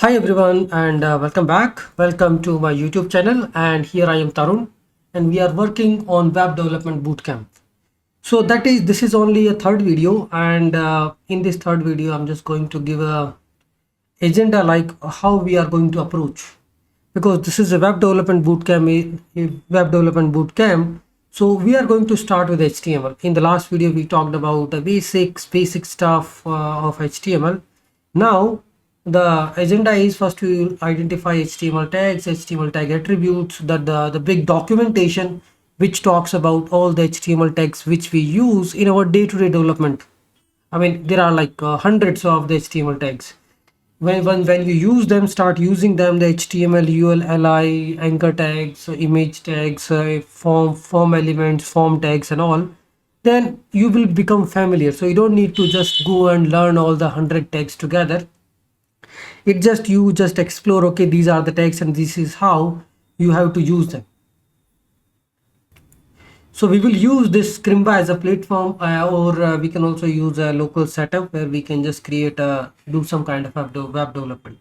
Hi everyone and welcome back. Welcome to my YouTube channel, and here I am Tarun, and we are working on web development bootcamp. So this is only a third video, and in this third video I'm just going to give a agenda like how we are going to approach, because this is a web development bootcamp. So we are going to start with HTML. In the last video we talked about the basic stuff of HTML. Now the agenda is first to identify HTML tags, HTML tag attributes, the big documentation which talks about all the HTML tags which we use in our day-to-day development. I mean, there are like hundreds of the HTML tags. When you use them, start using them, the HTML, UL, LI, anchor tags, image tags, form elements, form tags and all, then you will become familiar. So you don't need to just go and learn all the 100 tags together. You just explore, okay, these are the tags and this is how you have to use them. So we will use this Scrimba as a platform, or we can also use a local setup where we can just do some kind of web development.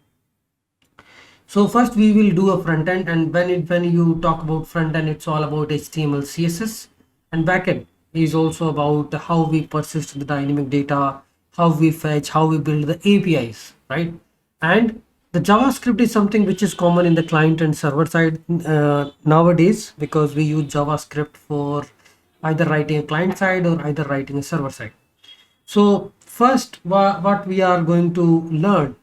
So first we will do a front end, and when you talk about front end, it's all about HTML, CSS, and backend is also about how we persist the dynamic data, how we fetch, how we build the APIs, right? And the JavaScript is something which is common in the client and server side nowadays, because we use JavaScript for either writing a client side or either writing a server side. So first, what we are going to learn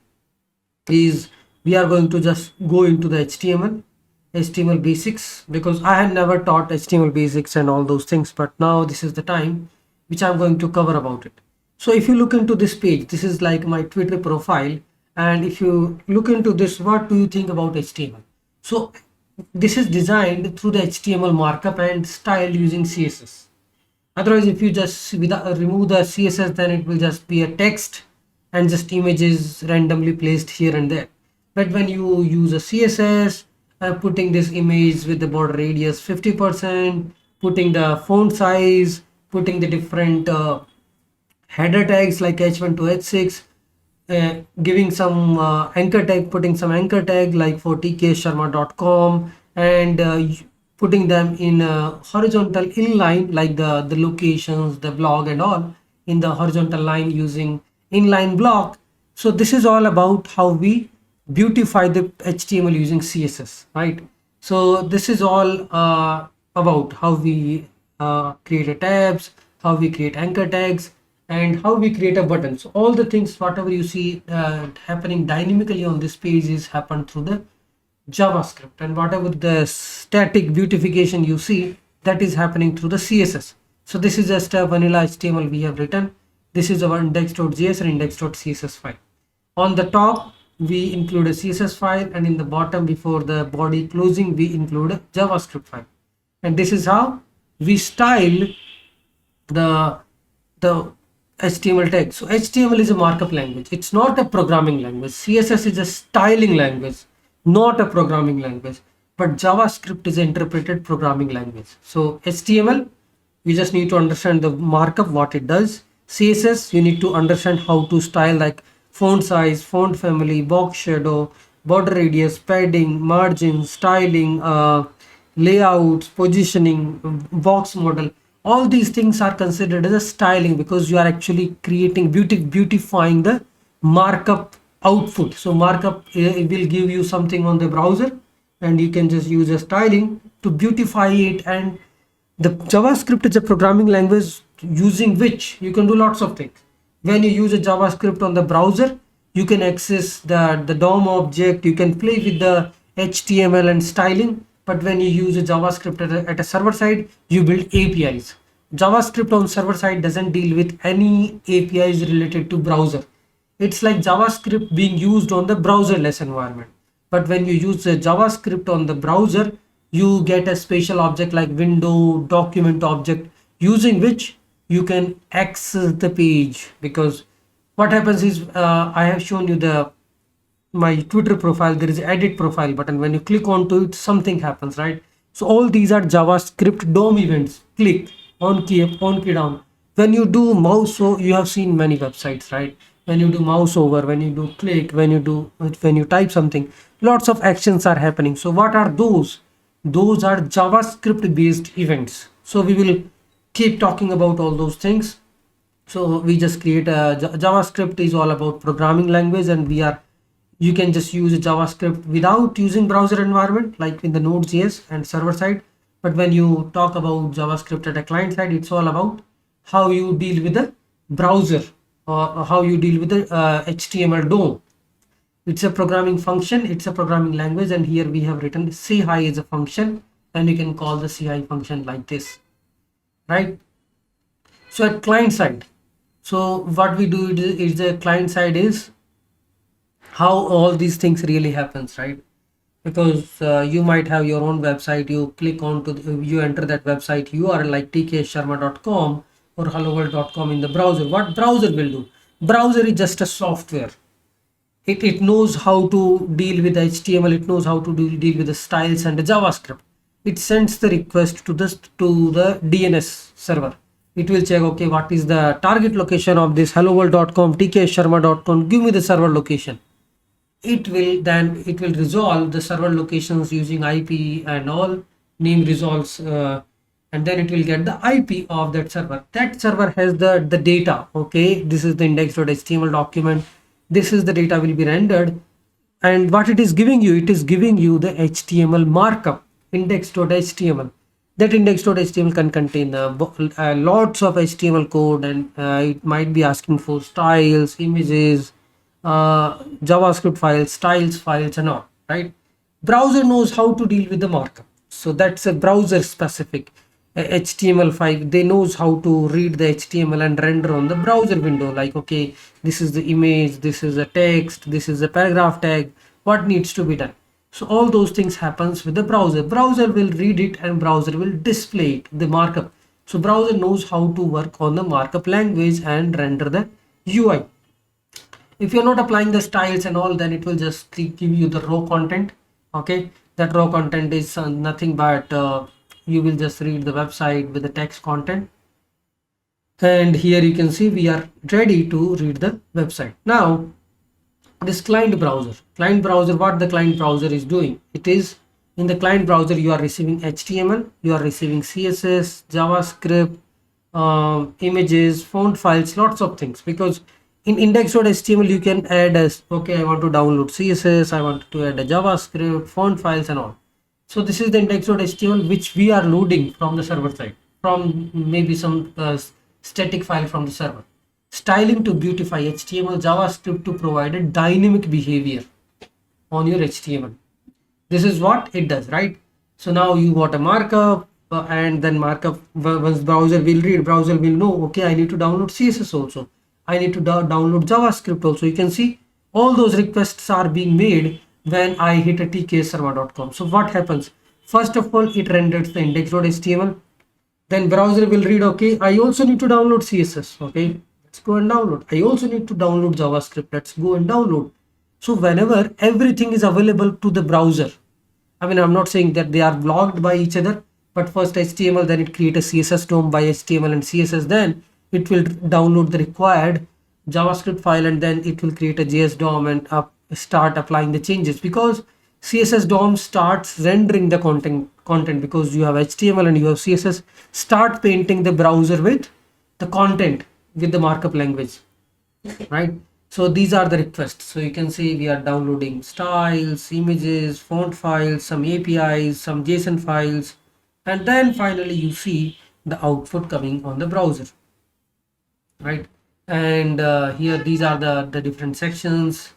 is we are going to just go into the HTML basics, because I had never taught HTML basics and all those things, but now this is the time which I'm going to cover about it. So if you look into this page, this is like my Twitter profile, and if you look into this, what do you think about HTML? So this is designed through the HTML markup and style using CSS. Otherwise, if you just remove the CSS, then it will just be a text and just images randomly placed here and there. But when you use a CSS, putting this image with the border radius 50%, putting the font size, putting the different header tags like h1 to h6, giving some anchor tag, putting some anchor tag like for tksharma.com, and putting them in horizontal inline like the locations, the blog and all in the horizontal line using inline block. So this is all about how we beautify the HTML using CSS, right? So this is all about how we create a tabs, how we create anchor tags, and how we create a button. So all the things, whatever you see happening dynamically on this page is happened through the JavaScript, and whatever the static beautification you see, that is happening through the CSS. So this is just a vanilla HTML we have written. This is our index.js and index.css file. On the top we include a CSS file, and in the bottom before the body closing we include a JavaScript file. And this is how we style the HTML tag. So HTML is a markup language. It's not a programming language. CSS is a styling language, not a programming language. But JavaScript is an interpreted programming language. So HTML, you just need to understand the markup, what it does. CSS, you need to understand how to style, like font size, font family, box shadow, border radius, padding, margin, styling, layouts, positioning, box model. All these things are considered as a styling, because you are actually creating beautifying the markup output. So markup will give you something on the browser, and you can just use a styling to beautify it. And the JavaScript is a programming language using which you can do lots of things. When you use a JavaScript on the browser, you can access the DOM object, you can play with the HTML and styling. But when you use a JavaScript at a server side, you build APIs. JavaScript on server side doesn't deal with any APIs related to browser. It's like JavaScript being used on the browserless environment. But when you use a JavaScript on the browser, you get a special object like window document object, using which you can access the page. Because what happens is, I have shown you my Twitter profile, there is edit profile button. When you click onto it, something happens, right? So all these are JavaScript DOM events. Click on key up, on key down. When you do mouse, so you have seen many websites, right? when you do mouse over, when you do click, when you type something, lots of actions are happening. So what are those? Those are JavaScript based events. So we will keep talking about all those things. So we just create a JavaScript is all about programming language, and you can just use JavaScript without using browser environment like in the Node.js and server side. But when you talk about JavaScript at a client side, it's all about how you deal with the browser, or how you deal with the HTML DOM. It's a programming function, it's a programming language, and here we have written say hi as a function, and you can call the say hi function like this, right? So at client side, so what we do is the client side is how all these things really happens, right? Because you might have your own website, you click on to you enter that website URL like tksharma.com or helloworld.com in the browser. What browser will do? Browser is just a software. It knows how to deal with the HTML, it knows how to deal with the styles and the JavaScript. It sends the request to the DNS server. It will check, okay, what is the target location of this helloworld.com, tksharma.com, give me the server location. It will resolve the server locations using IP and all name resolves, and then it will get the IP of that server. That server has the data. Okay, this is the index.html document, this is the data will be rendered, and what it is giving you, it is giving you the HTML markup, index.html. That index.html can contain lots of HTML code, and it might be asking for styles, images, JavaScript files, styles files, and all, right? Browser knows how to deal with the markup. So that's a browser specific HTML file. They knows how to read the HTML and render on the browser window. Like, okay, this is the image, this is a text, this is a paragraph tag, what needs to be done. So all those things happens with the browser. Browser will read it and browser will display it, the markup. So browser knows how to work on the markup language and render the UI. If you're not applying the styles and all, then it will just give you the raw content. Okay, that raw content is nothing but you will just read the website with the text content, and here you can see we are ready to read the website. Now this client browser, what the client browser is doing, it is in the client browser you are receiving HTML, you are receiving CSS, JavaScript, images, font files, lots of things. Because in index.html you can add as, okay, I want to download CSS, I want to add a JavaScript, font files and all. So this is the index.html which we are loading from the server side, from maybe some static file from the server. Styling to beautify HTML, JavaScript to provide a dynamic behavior on your HTML. This is what it does, right? So now you got a markup, and then markup, once browser will read, browser will know, okay, I need to download CSS also, I need to download JavaScript also. You can see all those requests are being made when I hit a tksharma.com. So what happens? First of all, it renders the index.html. Then browser will read, okay, I also need to download CSS. Okay, let's go and download. I also need to download JavaScript. Let's go and download. So whenever everything is available to the browser, I mean, I'm not saying that they are blocked by each other, but first HTML, then it create a CSS DOM by HTML and CSS, then it will download the required JavaScript file, and then it will create a JS DOM and start applying the changes. Because CSS DOM starts rendering the content because you have HTML and you have CSS, start painting the browser with the content with the markup language, right? So these are the requests. So you can see we are downloading styles, images, font files, some APIs, some JSON files, and then finally you see the output coming on the browser, right? And here these are the different sections.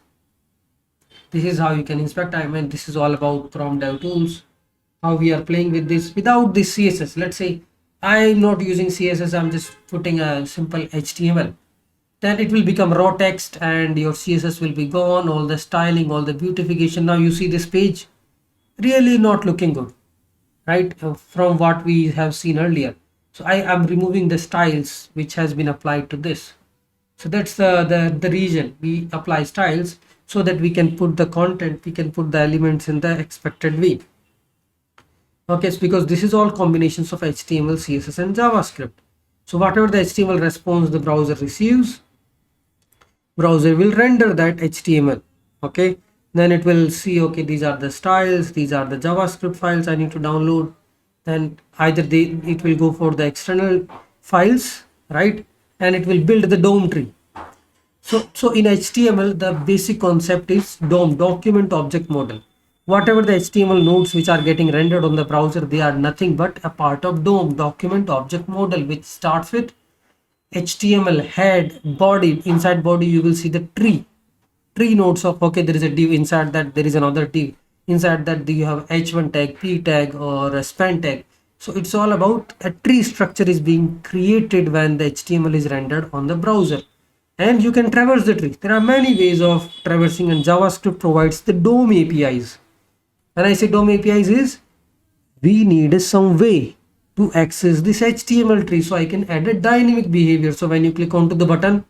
This is how you can inspect. I mean, this is all about Chrome Dev Tools, how we are playing with this without this CSS. Let's say I'm not using CSS, I'm just putting a simple HTML. Then it will become raw text and your CSS will be gone, all the styling, all the beautification. Now you see this page really not looking good, right? From what we have seen earlier. So I am removing the styles which has been applied to this. So that's the reason we apply styles, so that we can put the content, we can put the elements in the expected way. Okay, it's because this is all combinations of HTML, CSS and JavaScript. So whatever the HTML response the browser receives, browser will render that HTML. Okay, then it will see, okay, these are the styles, these are the JavaScript files I need to download. Then either it will go for the external files, right, and it will build the DOM tree. So in HTML, the basic concept is DOM, document object model. Whatever the HTML nodes which are getting rendered on the browser, they are nothing but a part of DOM, document object model, which starts with HTML head, body. Inside body you will see the tree nodes of, okay, there is a div, inside that there is another div, inside that you have h1 tag, p tag, or a span tag. So it's all about a tree structure is being created when the HTML is rendered on the browser, and you can traverse the tree. There are many ways of traversing, and JavaScript provides the DOM APIs. When I say DOM APIs is, we need some way to access this HTML tree, so I can add a dynamic behavior. So when you click onto the button,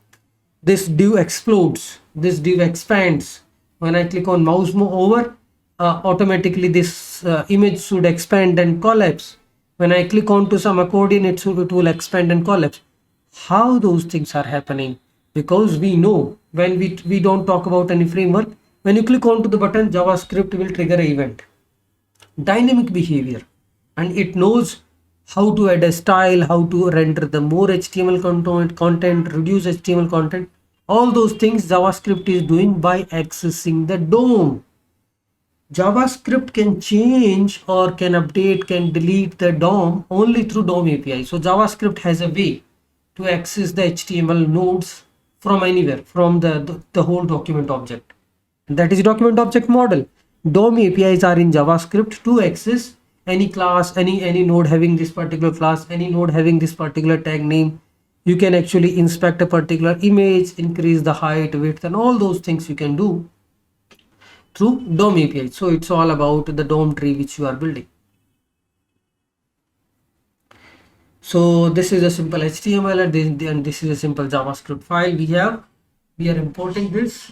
this div explodes, this div expands. When I click on mouse over, automatically this image should expand and collapse. When I click onto some accordion, it will expand and collapse. How those things are happening? Because we know, when we don't talk about any framework, when you click onto the button, JavaScript will trigger an event, dynamic behavior, and it knows how to add a style, how to render the more HTML content, reduce HTML content. All those things JavaScript is doing by accessing the DOM. JavaScript can change or can update, can delete the DOM only through DOM API. So JavaScript has a way to access the HTML nodes from anywhere, from the whole document object. That is document object model. DOM APIs are in JavaScript to access any class, any node having this particular class, any node having this particular tag name. You can actually inspect a particular image, increase the height, width, and all those things you can do through DOM API. So it's all about the DOM tree which you are building. So this is a simple HTML, and this is a simple JavaScript file we are importing this.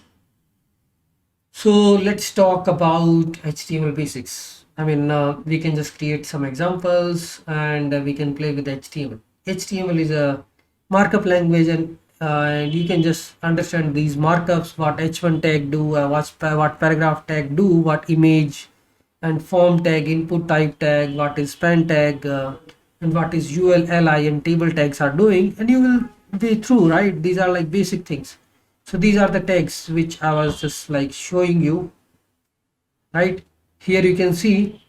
So let's talk about HTML basics. I mean, we can just create some examples, and we can play with HTML. HTML is a markup language, and you can just understand these markups, what h1 tag do, what paragraph tag do, what image and form tag, input type tag, what is span tag, and what is ul, li, and table tags are doing, and you will be through, right? These are like basic things. So these are the tags which I was just like showing you, right? Here you can see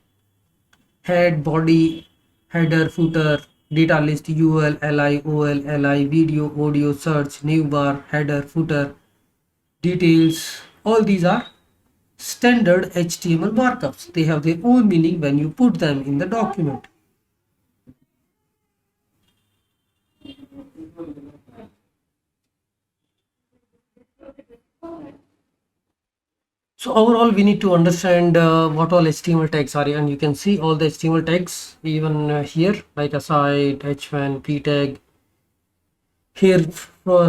head, body, header, footer, data list, ul, li, ol, li, video, audio, search, new bar, header, footer, details. All these are standard HTML markups. They have their own meaning when you put them in the document. So overall, we need to understand what all HTML tags are, and you can see all the HTML tags even here, like aside, h1, p tag. Here,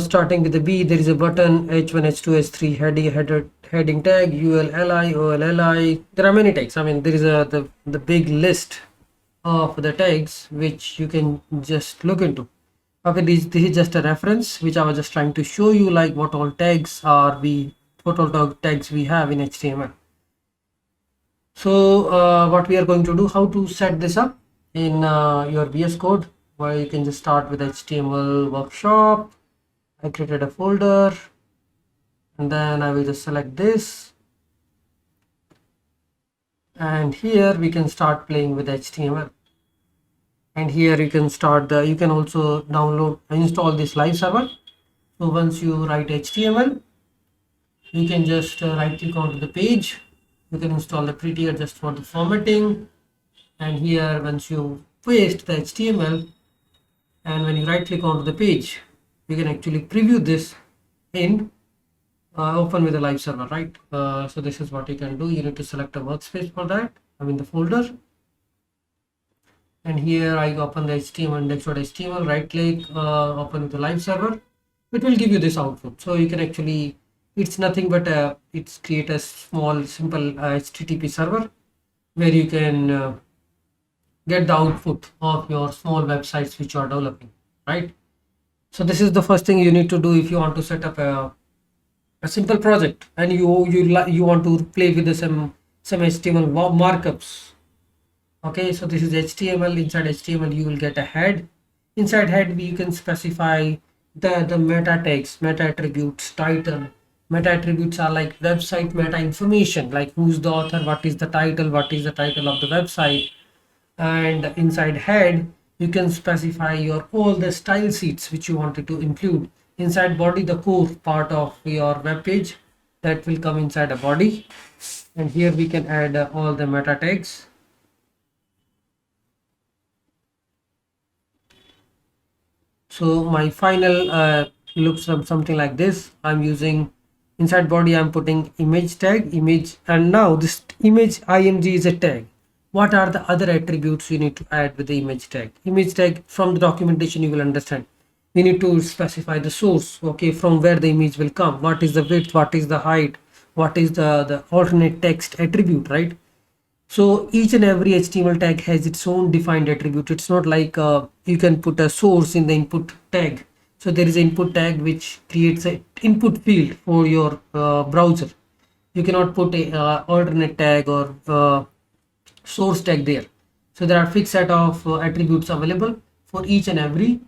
starting with the B, there is a button, h1, h2, h3, heading tag, ul, li, ol, li. There are many tags. I mean, there is the big list of the tags which you can just look into. Okay, this is just a reference which I was just trying to show you, like what all tags are what all tags we have in HTML. So what we are going to do, how to set this up in your VS Code. Well, you can just start with HTML workshop. I created a folder, and then I will just select this, and here we can start playing with HTML. And here you can start you can also download and install this live server. So once you write HTML, you can just right click onto the page. You can install the prettier just for the formatting, and here once you paste the HTML, and when you right click onto the page, you can actually preview this in open with a live server, right? So this is what you can do. You need to select a workspace for that, I mean the folder, and here I open the HTML index.html, right click, open with the live server. It will give you this output. So you can actually, it's nothing but it's create a small simple HTTP server where you can get the output of your small websites which you are developing, right? So this is the first thing you need to do if you want to set up a a simple project, and you want to play with some HTML markups. Okay, so this is HTML. Inside HTML you will get a head. Inside head we can specify the meta tags, meta attributes, title. Meta attributes are like website meta information, like who's the author, what is the title of the website. And inside head you can specify your all the style sheets which you wanted to include. Inside body, the core part of your web page, that will come inside a body. And here we can add all the meta tags. So my final looks something like this. I'm using inside body, I'm putting image tag, image, and now this image img is a tag. What are the other attributes you need to add with the image tag? Image tag, from the documentation you will understand, we need to specify the source, okay, from where the image will come, what is the width, what is the height, what is the alternate text attribute, right? So each and every HTML tag has its own defined attribute. It's not like you can put a source in the input tag. So there is an input tag which creates an input field for your browser. You cannot put a alternate tag or source tag there. So there are fixed set of attributes available for each and every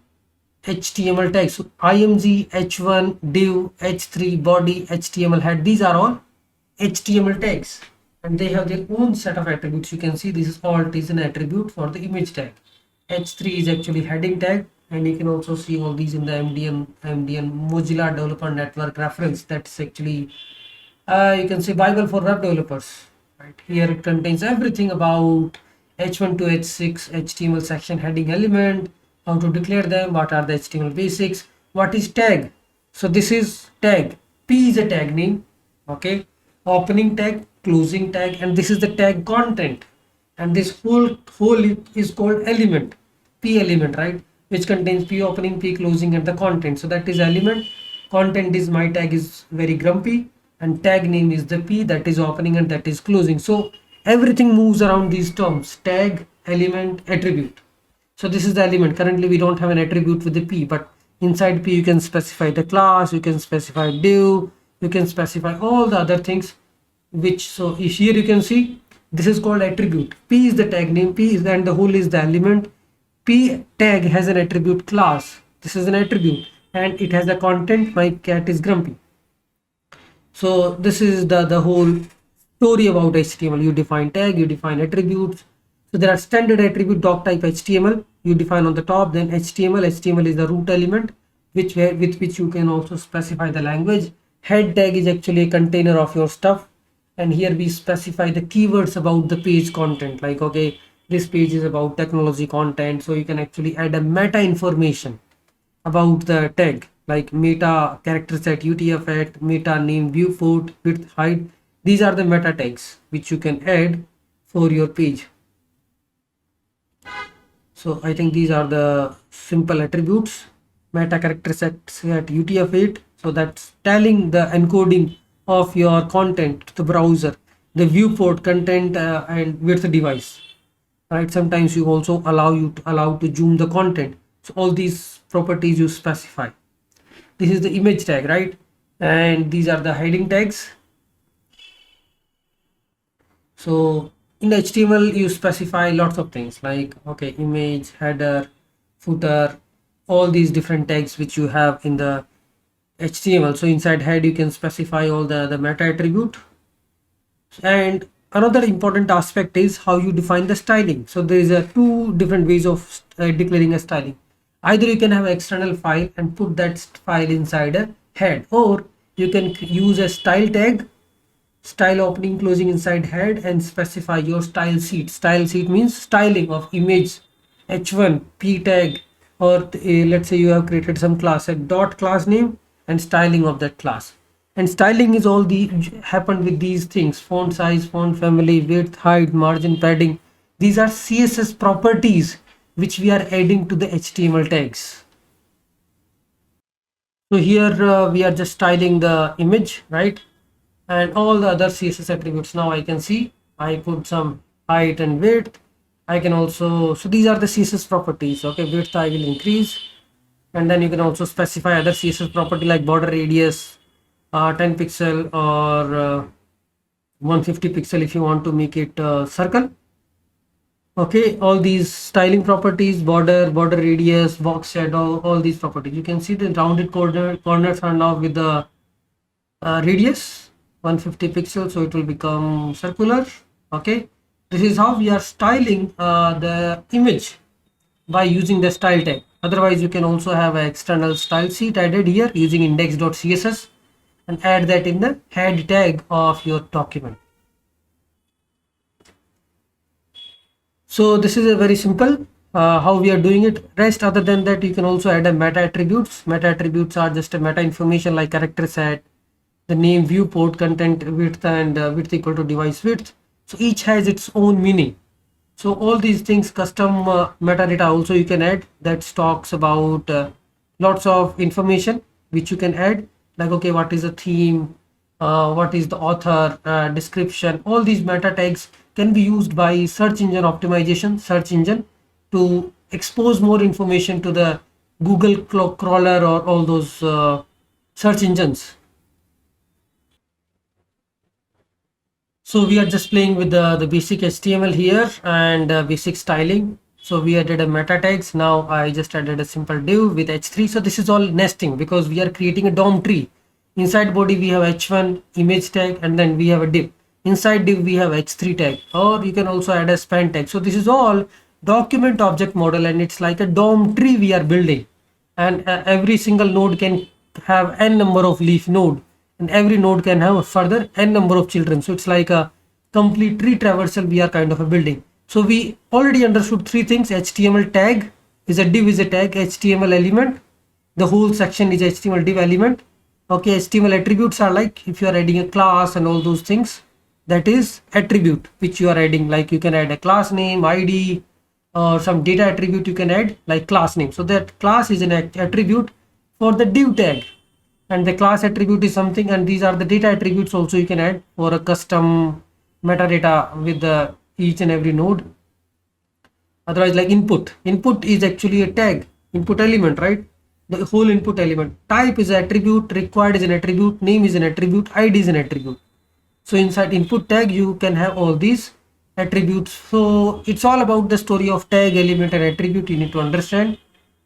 HTML tag. So img, h1, div, h3, body, HTML head, these are all HTML tags, and they have their own set of attributes. You can see this is alt is an attribute for the image tag. H3 is actually heading tag, and you can also see all these in the MDN Mozilla Developer Network reference. That's actually you can say Bible for web developers. Right here it contains everything about h1 to h6 HTML section heading element, how to declare them, what are the HTML basics, what is tag. So this is tag. P is a tag name, okay, opening tag, closing tag, and this is the tag content, and this whole is called element, P element, right, which contains P opening, P closing, and the content. So that is element. Content is my tag is very grumpy, and tag name is the P, that is opening and that is closing. So everything moves around these terms: tag, element, attribute. So this is the element. Currently we don't have an attribute with the P, but inside P you can specify the class, you can specify div, you can specify all the other things, which, so here you can see this is called attribute. P is the tag name, P is, and the whole is the element. P tag has an attribute class, this is an attribute, and it has a content, my cat is grumpy. So this is the whole story about HTML. You define tag, you define attributes. So there are standard attribute doc type HTML you define on the top, then HTML is the root element with which you can also specify the language. Head tag is actually a container of your stuff, and here we specify the keywords about the page content, like, okay, this page is about technology content, so you can actually add a meta information about the tag, like meta character set, UTF-8, meta name, viewport, width, height. These are the meta tags which you can add for your page. So I think these are the simple attributes. Meta character set UTF-8, so that's telling the encoding of your content to the browser. The viewport, content and width device, right? Sometimes you also allow to zoom the content. So all these properties you specify. This is the image tag, right? And these are the heading tags. So in HTML you specify lots of things, like, okay, image, header, footer, all these different tags which you have in the HTML. So inside head you can specify all the meta attribute. And another important aspect is how you define the styling. So there is two different ways of declaring a styling. Either you can have an external file and put that file inside a head, or you can use a style tag, style opening closing inside head, and specify your style sheet. Style sheet means styling of image, h1, p tag, or let's say you have created some class, a dot class name and styling of that class. And styling is all the happened with these things: font size, font family, width, height, margin, padding. These are CSS properties which we are adding to the HTML tags. So here we are just styling the image, right? And all the other CSS attributes. Now I can see I put some height and width. I can also, so these are the CSS properties. Okay, width I will increase, and then you can also specify other CSS property like border radius, 10 pixel or 150 pixel if you want to make it circle. Okay, all these styling properties, border radius, box shadow, all these properties. You can see the rounded corners are now with the radius 150 pixels, so it will become circular. Okay, this is how we are styling the image by using the style tag. Otherwise, you can also have an external style sheet added here using index.css and add that in the head tag of your document. So this is a very simple how we are doing it. Rest, other than that, you can also add a meta attributes. Meta attributes are just a meta information like character set, the name, viewport, content width, and width equal to device width. So each has its own meaning. So all these things, custom metadata also you can add, that talks about lots of information which you can add, like okay, what is the theme, what is the author, description. All these meta tags can be used by search engine optimization, search engine, to expose more information to the Google crawler or all those search engines. So we are just playing with the basic HTML here and basic styling. So we added a meta tags. Now I just added a simple div with h3. So this is all nesting because we are creating a DOM tree. Inside body we have h1 image tag, and then we have a div. Inside div we have h3 tag, or you can also add a span tag. So this is all document object model, and it's like a DOM tree we are building. And every single node can have n number of leaf node, and every node can have further n number of children. So it's like a complete tree traversal we are kind of a building. So we already understood three things. HTML tag is a div is a tag, HTML element, the whole section is HTML div element. Okay, HTML attributes are like if you are adding a class and all those things, that is attribute which you are adding. Like you can add a class name, ID, or some data attribute you can add like class name. So that class is an attribute for the div tag, and the class attribute is something, and these are the data attributes also you can add for a custom metadata with the each and every node. Otherwise, like input is actually a tag, input element, right? The whole input element. Type is an attribute, required is an attribute, name is an attribute, ID is an attribute. So inside input tag you can have all these attributes. So it's all about the story of tag, element, and attribute you need to understand.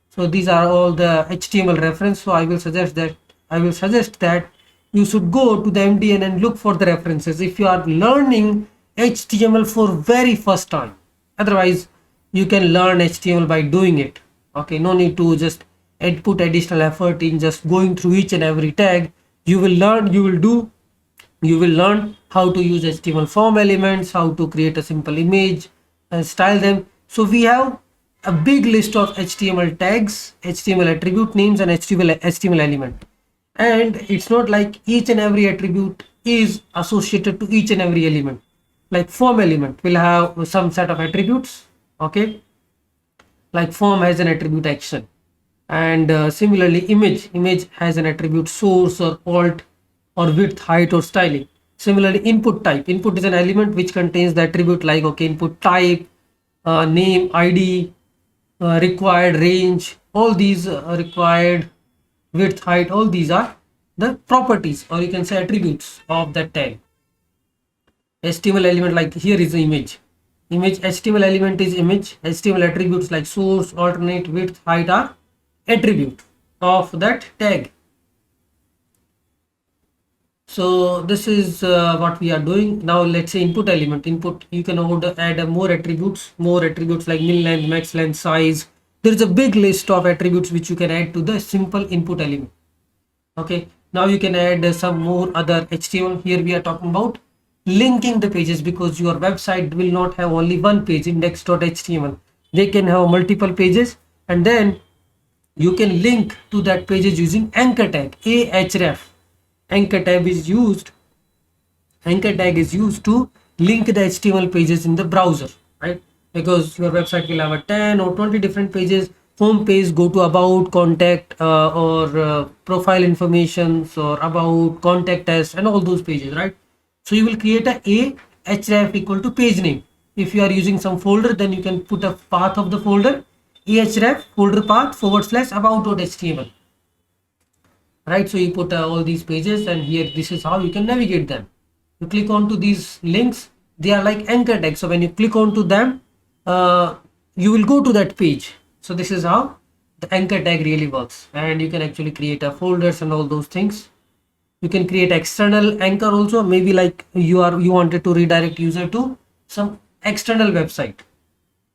So these are all the HTML reference. So I will suggest that you should go to the MDN and look for the references if you are learning HTML for very first time. Otherwise, you can learn HTML by doing it. Okay, no need to just put additional effort in just going through each and every tag. You will learn how to use HTML form elements, how to create a simple image and style them. So we have a big list of HTML tags, HTML attribute names, and HTML element. And it's not like each and every attribute is associated to each and every element. Like form element will have some set of attributes. Okay, like form has an attribute action, and similarly image has an attribute source or alt or width, height, or styling. Similarly, input is an element which contains the attribute like okay, input type, name, ID, required range, all these required width, height, all these are the properties, or you can say attributes of that tag. HTML element, like here is the image HTML element is image. HTML attributes like source, alternate, width, height are attribute of that tag. So this is what we are doing. Now let's say input element. Input, you can add more attributes like min length, max length, size. There is a big list of attributes which you can add to the simple input element. Okay, now you can add some more other HTML. Here we are talking about linking the pages, because your website will not have only one page, index.html. They can have multiple pages, and then you can link to that pages using anchor tag, ahref. Anchor tag is used to link the HTML pages in the browser, right? Because your website will have a 10 or 20 different pages. Home page, go to about, contact, or profile informations, or about, contact us, and all those pages, right? So you will create a href equal to page name. If you are using some folder, then you can put a path of the folder, ahref folder path / about.html. right? So you put all these pages, and here this is how you can navigate them. You click onto these links, they are like anchor tags, so when you click onto them, you will go to that page. So this is how the anchor tag really works, and you can actually create a folders and all those things. You can create external anchor also, maybe like you wanted to redirect user to some external website,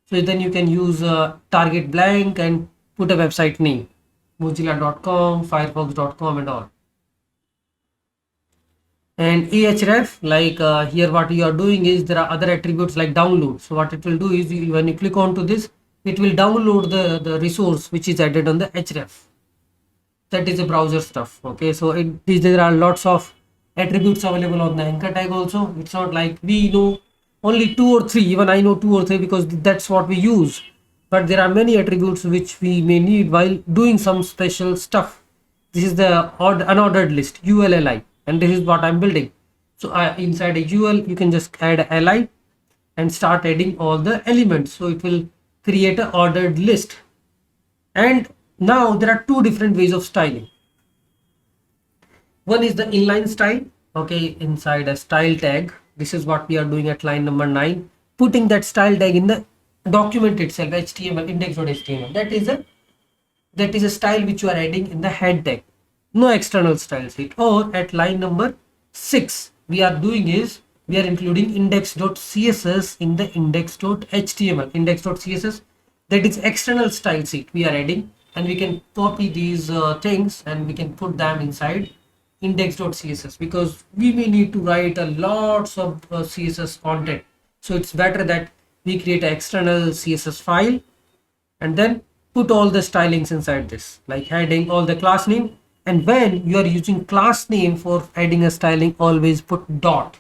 so then you can use target blank and put a website name, mozilla.com, firefox.com and all. And ahref, like here what you are doing is there are other attributes like download. So what it will do is when you click onto this, it will download the resource which is added on the href. That is a browser stuff. Okay, so there are lots of attributes available on the anchor tag also. It's not like we know only 2 or 3, even I know 2 or 3 because that's what we use, but there are many attributes which we may need while doing some special stuff. This is the unordered list, ulli, and this is what I'm building. So inside a ul you can just add a li and start adding all the elements, so it will create an ordered list. And now there are two different ways of styling. One is the inline style. Okay, inside a style tag, this is what we are doing at line number 9, putting that style tag in the document itself, html index.html. That is a style which you are adding in the head tag, no external style sheet. Or at line number 6, we are doing is we are including index.css in the index.html. Index.css, that is external style sheet we are adding, and we can copy these things and we can put them inside index.css, because we may need to write a lots of css content. So it's better that we create an external css file and then put all the stylings inside this, like heading, all the class name. And when you are using class name for adding a styling, always put dot.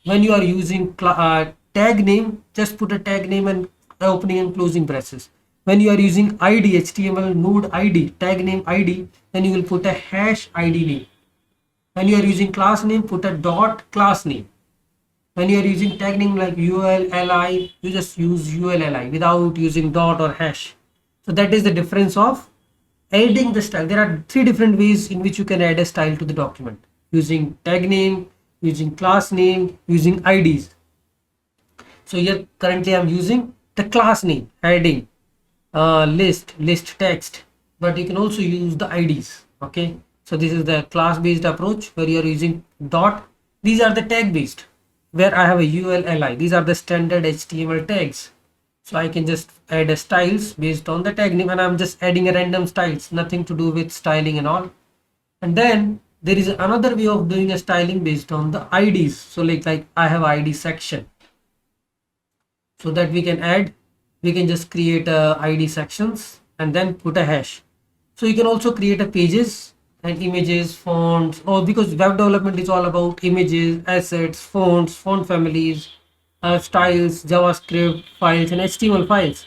When you are using tag name, just put a tag name and opening and closing braces. When you are using id, html node id, tag name id, then you will put a hash id name. When you are using class name, put a dot class name. When you are using tag name like ulli, you just use ulli without using dot or hash. So that is the difference of adding the style. There are 3 different ways in which you can add a style to the document: using tag name, using class name, using IDs. So here currently I'm using the class name, adding list text, but you can also use the IDs. Okay, so this is the class based approach where you are using dot. These are the tag based where I have a ulli. These are the standard HTML tags. So I can just add a styles based on the tag name, and I'm just adding a random styles, nothing to do with styling and all. And then there is another way of doing a styling based on the IDs. So like I have ID section, so that we can just create ID sections and then put a hash. So you can also create a pages and images, fonts, or because web development is all about images, assets, fonts, font families, styles, JavaScript files and HTML files,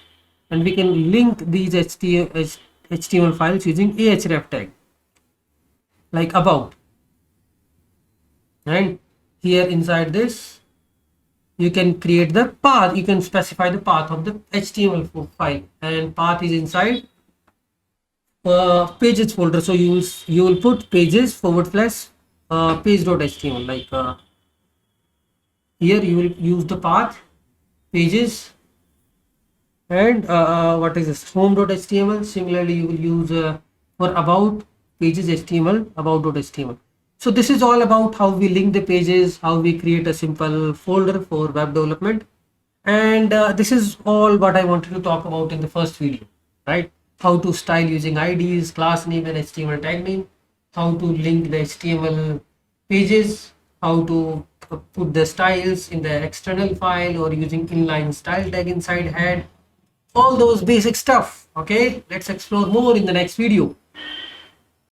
and we can link these HTML files using ahref tag, like about. And here inside this you can create the path. You can specify the path of the HTML file, and path is inside pages folder. So you will put pages / page.html, like here you will use the path pages, and what is this, home.html. Similarly you will use for about pages html, about.html. So this is all about how we link the pages, how we create a simple folder for web development. And this is all what I wanted to talk about in the first video, right? How to style using IDs, class name and HTML tag name, how to link the HTML pages, how to put the styles in the external file or using inline style tag inside head, all those basic stuff. Okay, let's explore more in the next video.